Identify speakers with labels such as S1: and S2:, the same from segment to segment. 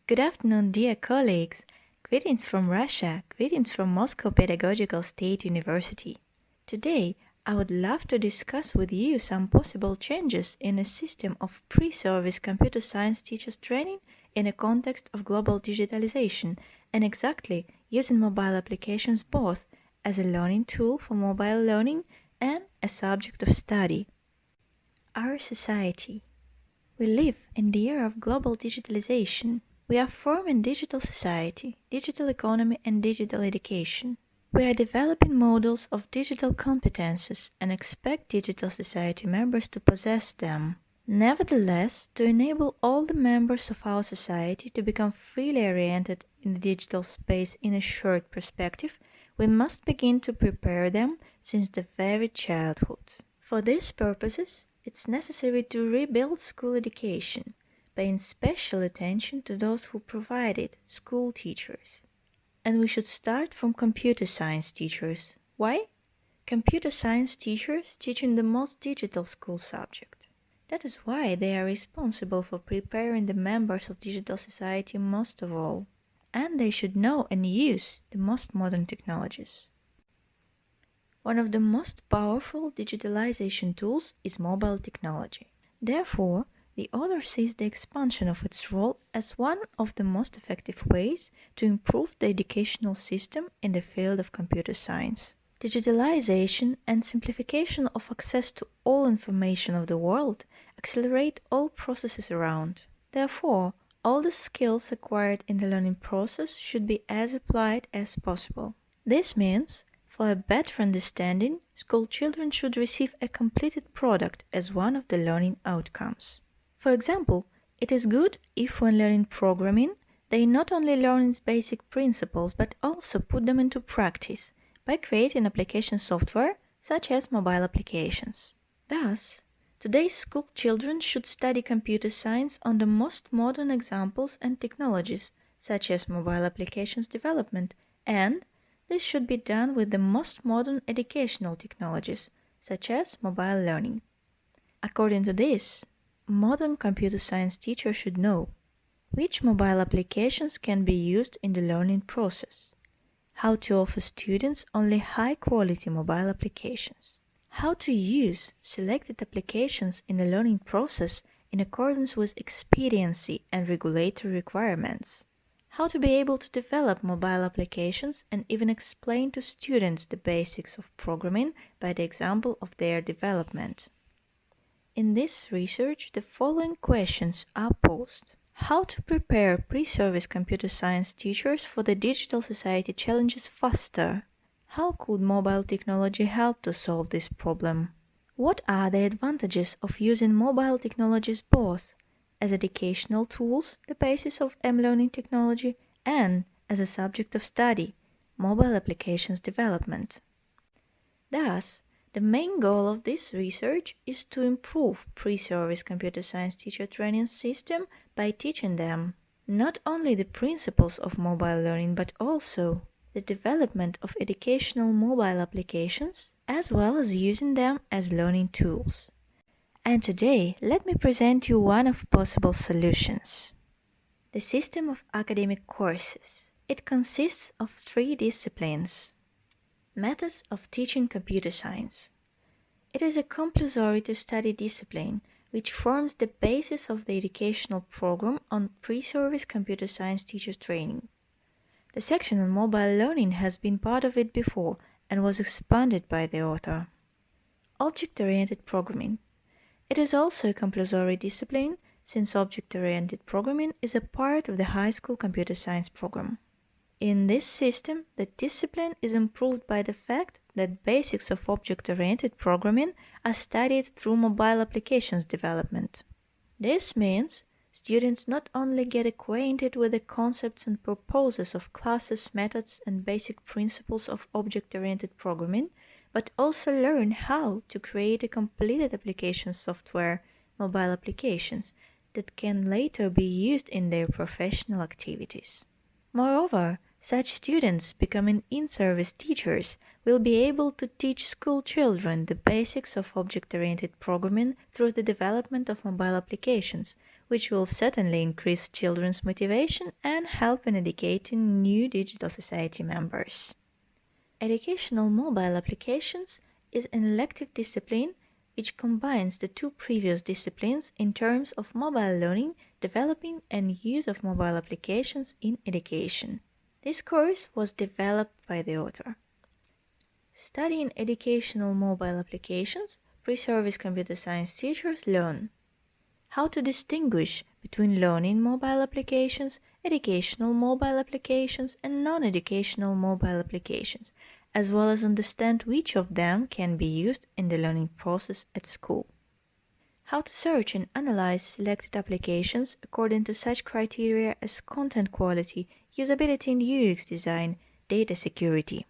S1: Good afternoon, dear colleagues. Greetings from Russia, greetings from Moscow Pedagogical State University. Today, I would love to discuss with you some possible changes in a system of pre-service computer science teachers training in a context of global digitalization, and exactly using mobile applications both as a learning tool for mobile learning and a subject of study. Our society. We live in the era of global digitalization. We are forming digital society, digital economy, and digital education. We are developing models of digital competences and expect digital society members to possess them. Nevertheless, to enable all the members of our society to become freely oriented in the digital space in a short perspective, we must begin to prepare them since the very childhood. For these purposes, it's necessary to rebuild school education, paying special attention to those who provide it, school teachers. And we should start from computer science teachers. Why? Computer science teachers teaching the most digital school subject. That is why they are responsible for preparing the members of digital society most of all. And they should know and use the most modern technologies. One of the most powerful digitalization tools is mobile technology. Therefore, the author sees the expansion of its role as one of the most effective ways to improve the educational system in the field of computer science. Digitalization and simplification of access to all information of the world accelerate all processes around. Therefore, all the skills acquired in the learning process should be as applied as possible. This means, for a better understanding, school children should receive a completed product as one of the learning outcomes. For example, it is good if when learning programming, they not only learn its basic principles but also put them into practice by creating application software such as mobile applications. Thus, today's school children should study computer science on the most modern examples and technologies such as mobile applications development, and this should be done with the most modern educational technologies, such as mobile learning. According to this, modern computer science teachers should know which mobile applications can be used in the learning process, how to offer students only high-quality mobile applications, how to use selected applications in the learning process in accordance with expediency and regulatory requirements, how to be able to develop mobile applications and even explain to students the basics of programming by the example of their development. In this research, the following questions are posed. How to prepare pre-service computer science teachers for the digital society challenges faster? How could mobile technology help to solve this problem? What are the advantages of using mobile technologies both as educational tools, the basis of m-learning technology, and as a subject of study, mobile applications development? Thus, the main goal of this research is to improve pre-service computer science teacher training system by teaching them not only the principles of mobile learning but also the development of educational mobile applications as well as using them as learning tools. And today, let me present you one of possible solutions. The system of academic courses. It consists of 3 disciplines. Methods of teaching computer science. It is a compulsory to study discipline which forms the basis of the educational program on pre-service computer science teacher training. The section on mobile learning has been part of it before and was expanded by the author. Object-oriented programming. It is also a compulsory discipline since object-oriented programming is a part of the high school computer science program. In this system, the discipline is improved by the fact that basics of object-oriented programming are studied through mobile applications development. This means students not only get acquainted with the concepts and purposes of classes, methods, and basic principles of object-oriented programming, but also learn how to create a completed application software, mobile applications, that can later be used in their professional activities. Moreover, such students becoming in-service teachers will be able to teach school children the basics of object-oriented programming through the development of mobile applications, which will certainly increase children's motivation and help in educating new digital society members. Educational mobile applications is an elective discipline which combines the two previous disciplines in terms of mobile learning, developing, and use of mobile applications in education. This course was developed by the author. Studying educational mobile applications, pre-service computer science teachers learn how to distinguish between learning mobile applications, educational mobile applications, and non-educational mobile applications, as well as understand which of them can be used in the learning process at school. How to search and analyze selected applications according to such criteria as content quality, usability and UX design, data security.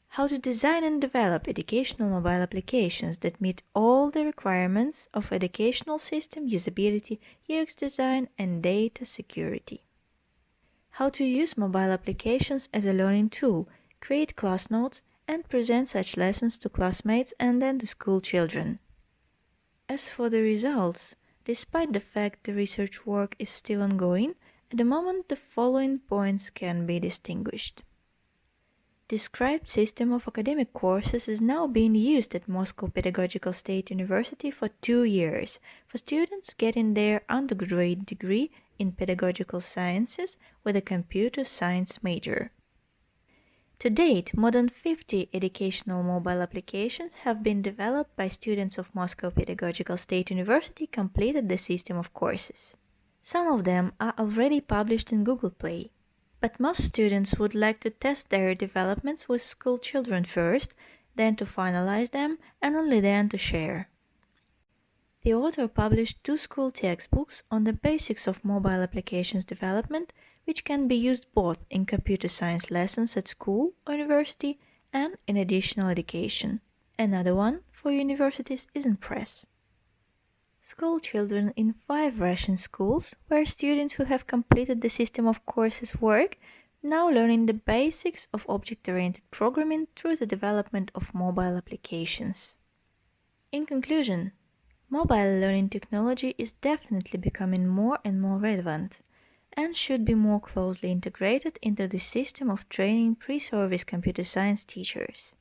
S1: How to design and develop educational mobile applications that meet all the requirements of educational system usability, UX design, and data security. How to use mobile applications as a learning tool, create class notes, and present such lessons to classmates and then to school children. As for the results, despite the fact the research work is still ongoing, at the moment the following points can be distinguished. Described system of academic courses is now being used at Moscow Pedagogical State University for 2 years for students getting their undergraduate degree in pedagogical sciences with a computer science major. To date, more than 50 educational mobile applications have been developed by students of Moscow Pedagogical State University completed the system of courses. Some of them are already published in Google Play. But most students would like to test their developments with school children first, then to finalize them, and only then to share. The author published 2 school textbooks on the basics of mobile applications development, which can be used both in computer science lessons at school or university and in additional education. Another one for universities is in press. School children in 5 Russian schools, where students who have completed the system of courses work, now learning the basics of object-oriented programming through the development of mobile applications. In conclusion, mobile learning technology is definitely becoming more and more relevant and should be more closely integrated into the system of training pre-service computer science teachers.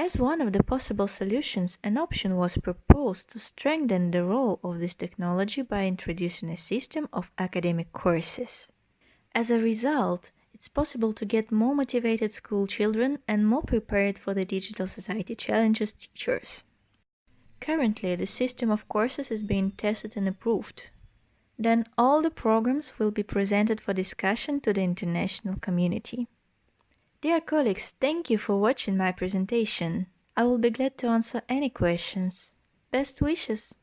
S1: As one of the possible solutions, an option was proposed to strengthen the role of this technology by introducing a system of academic courses. As a result, it's possible to get more motivated school children and more prepared for the digital society challenges teachers. Currently, the system of courses is being tested and approved. Then all the programs will be presented for discussion to the international community. Dear colleagues, thank you for watching my presentation. I will be glad to answer any questions. Best wishes!